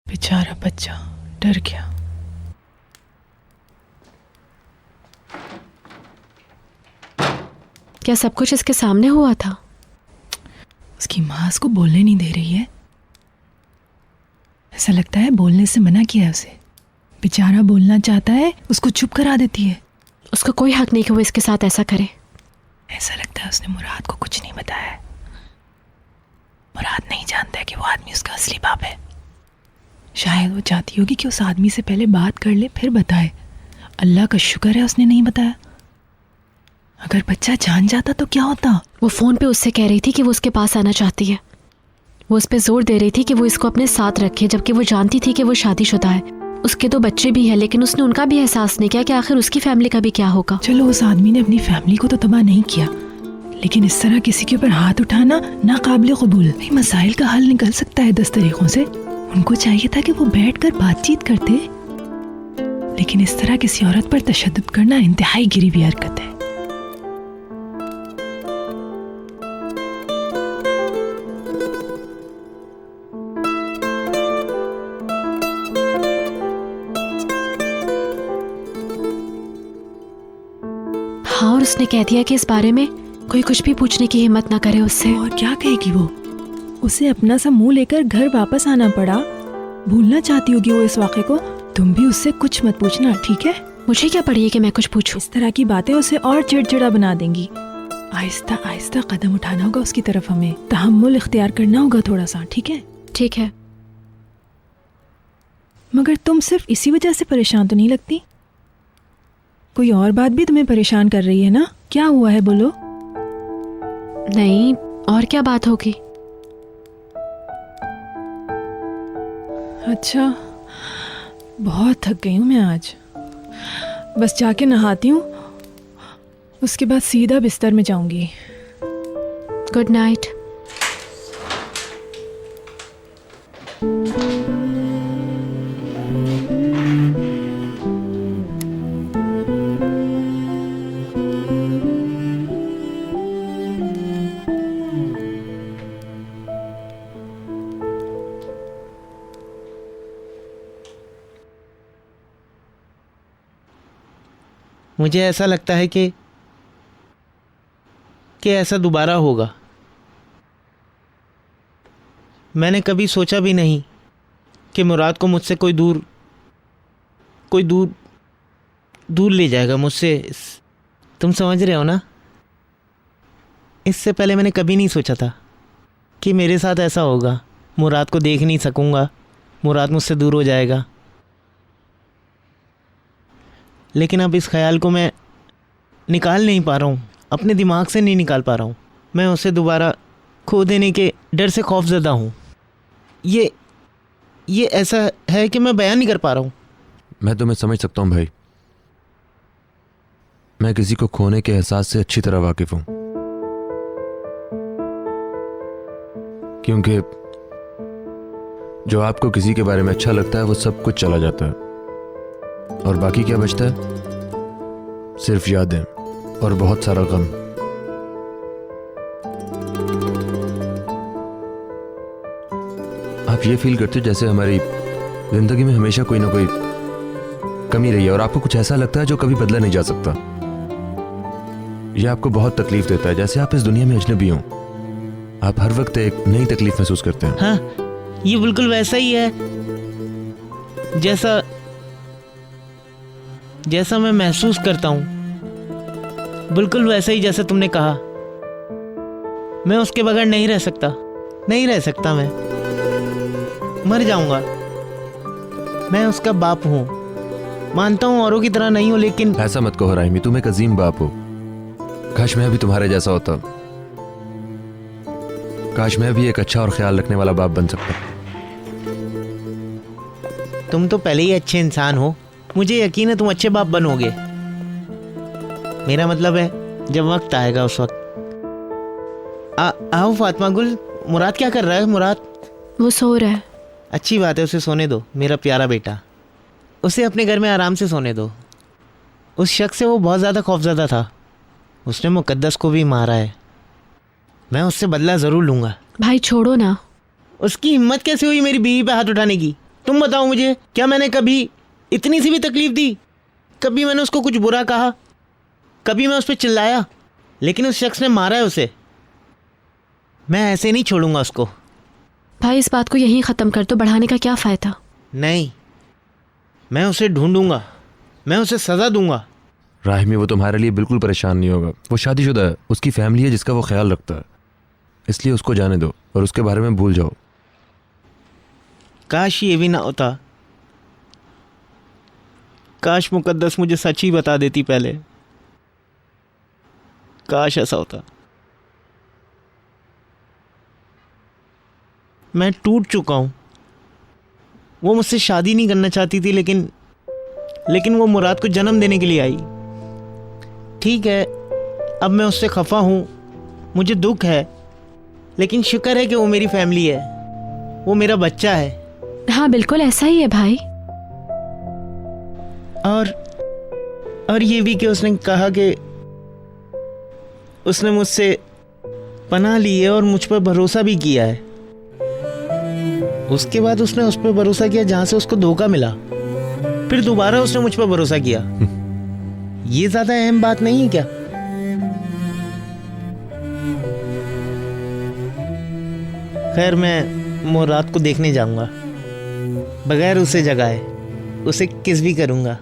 बेचारा बच्चा डर गया। क्या सब कुछ इसके सामने हुआ था? उसकी माँ उसको बोलने नहीं दे रही है। ऐसा लगता है बोलने से मना किया है उसे। बेचारा बोलना चाहता है, उसको चुप करा देती है। उसका कोई हक नहीं कि वो इसके साथ ऐसा करे। ऐसा लगता है उसने मुराद को कुछ नहीं बताया है। मुराद नहीं जानता है कि वो आदमी उसका असली बाप है। शायद वो चाहती होगी कि उस आदमी से पहले बात कर ले फिर बताए। अल्लाह का शुक्र है उसने नहीं बताया। अगर बच्चा जान जाता तो क्या होता। वो फोन पे उससे कह रही थी कि वो उसके पास आना चाहती है। वो उस पर जोर दे रही थी कि वो इसको अपने साथ रखे, जबकि वो जानती थी कि वो शादीशुदा है। उसके तो बच्चे भी हैं, लेकिन उसने उनका भी एहसास नहीं किया कि आखिर उसकी फैमिली का भी क्या होगा। चलो उस आदमी ने अपनी फैमिली को तो तबाह नहीं किया, लेकिन इस तरह किसी के ऊपर हाथ उठाना नाकाबिले कबूल। मसाइल का हल निकल सकता है 10 तरीकों से। उनको चाहिए था कि वो बैठकर बातचीत करते, लेकिन इस तरह किसी औरत पर तशद्दुद करना इंतहाई गिरी हुई हरकत है। हाँ, और उसने कह दिया कि इस बारे में कोई कुछ भी पूछने की हिम्मत ना करे उससे। और क्या कहेगी वो? उसे अपना सा मुंह लेकर घर वापस आना पड़ा। भूलना चाहती होगी वो इस वाक़े को। तुम भी उससे कुछ मत पूछना, ठीक है? मुझे क्या पड़ी है कि मैं कुछ पूछूं? इस तरह की बातें उसे और चिड़चिड़ा बना देंगी। आहिस्ता आहिस्ता कदम उठाना होगा उसकी तरफ। हमें तहम्मुल इख्तियार करना होगा थोड़ा सा, ठीक है? ठीक है। मगर तुम सिर्फ इसी वजह से परेशान तो नहीं लगती? कोई और बात भी तुम्हें परेशान कर रही है ना? क्या हुआ है बोलो? नहीं, और क्या बात होगी? अच्छा, बहुत थक गई हूँ मैं आज। बस जाके नहाती हूँ, उसके बाद सीधा बिस्तर में जाऊंगी। Good night. मुझे ऐसा लगता है कि ऐसा दोबारा होगा। मैंने कभी सोचा भी नहीं कि मुराद को मुझसे कोई दूर ले जाएगा मुझसे। तुम समझ रहे हो ना? इससे पहले मैंने कभी नहीं सोचा था कि मेरे साथ ऐसा होगा। मुराद को देख नहीं सकूँगा, मुराद मुझसे दूर हो जाएगा। लेकिन अब इस ख्याल को मैं निकाल नहीं पा रहा हूँ, अपने दिमाग से नहीं निकाल पा रहा हूँ। मैं उसे दोबारा खो देने के डर से खौफजदा हूँ। ये ऐसा है कि मैं बयान नहीं कर पा रहा हूँ। मैं तुम्हें समझ सकता हूँ भाई। मैं किसी को खोने के एहसास से अच्छी तरह वाकिफ हूँ, क्योंकि जो आपको किसी के बारे में अच्छा लगता है वो सब कुछ चला जाता है, और बाकी क्या बचता है? सिर्फ यादें और बहुत सारा गम। आप ये फील करते हो जैसे हमारी जिंदगी में हमेशा कोई ना कोई कमी रही है, और आपको कुछ ऐसा लगता है जो कभी बदला नहीं जा सकता। यह आपको बहुत तकलीफ देता है, जैसे आप इस दुनिया में अजनबी हो। आप हर वक्त एक नई तकलीफ महसूस करते हैं। हाँ, ये बिल्कुल वैसा ही है जैसा मैं महसूस करता हूँ। बिल्कुल वैसा ही जैसा तुमने कहा। मैं उसके बगैर नहीं रह सकता। मैं मर जाऊंगा। मैं उसका बाप हूँ, मानता हूँ औरों की तरह नहीं हूँ, लेकिन ऐसा मत कहो राहिमी, तुम एक अजीम बाप हो। काश मैं भी तुम्हारे जैसा होता। काश मैं भी एक अच्छा और ख्याल रखने वाला बाप बन सकता। तुम तो पहले ही अच्छे इंसान हो। मुझे यकीन है तुम अच्छे बाप बनोगे। मेरा मतलब है जब वक्त आएगा उस वक्त। आओ फातिमा गुल, मुराद क्या कर रहा है? मुराद वो सो रहा है। अच्छी बात है, उसे सोने दो, मेरा प्यारा बेटा। उसे अपने घर में आराम से सोने दो। उस शख्स से वो बहुत ज़्यादा खौफज़दा था। उसने मुकद्दस को भी मारा है। मैं उससे बदला ज़रूर लूँगा। भाई छोड़ो ना। उसकी हिम्मत कैसे हुई मेरी बीवी पे हाथ उठाने की? तुम बताओ मुझे, क्या मैंने कभी इतनी सी भी तकलीफ दी? कभी मैंने उसको कुछ बुरा कहा? कभी मैं उस पर चिल्लाया? लेकिन उस शख्स ने मारा है उसे। मैं ऐसे नहीं छोड़ूंगा उसको। भाई इस बात को यहीं ख़त्म कर दो, बढ़ाने का क्या फ़ायदा। नहीं, मैं उसे ढूंढूंगा, मैं उसे सज़ा दूंगा। राहिमी, वो तुम्हारे लिए बिल्कुल परेशान नहीं होगा। वो शादीशुदा है, उसकी फैमिली है जिसका वो ख्याल रखता है, इसलिए उसको जाने दो और उसके बारे में भूल जाओ। काश ये भी ना होता। काश मुकद्दस मुझे सच ही बता देती पहले। काश ऐसा होता। मैं टूट चुका हूं। वो मुझसे शादी नहीं करना चाहती थी, लेकिन वो मुराद को जन्म देने के लिए आई। ठीक है, अब मैं उससे खफा हूं, मुझे दुख है, लेकिन शुक्र है कि वो मेरी फैमिली है, वो मेरा बच्चा है। हाँ बिल्कुल ऐसा ही है भाई। और ये भी कि उसने कहा कि उसने मुझसे पनाह ली है और मुझ पर भरोसा भी किया है। उसके बाद उसने उस पर भरोसा किया जहां से उसको धोखा मिला, फिर दोबारा उसने मुझ पर भरोसा किया। ये ज्यादा अहम बात नहीं है क्या? खैर, मैं मुराद को देखने जाऊंगा, बगैर उसे जगाए उसे किस भी करूंगा।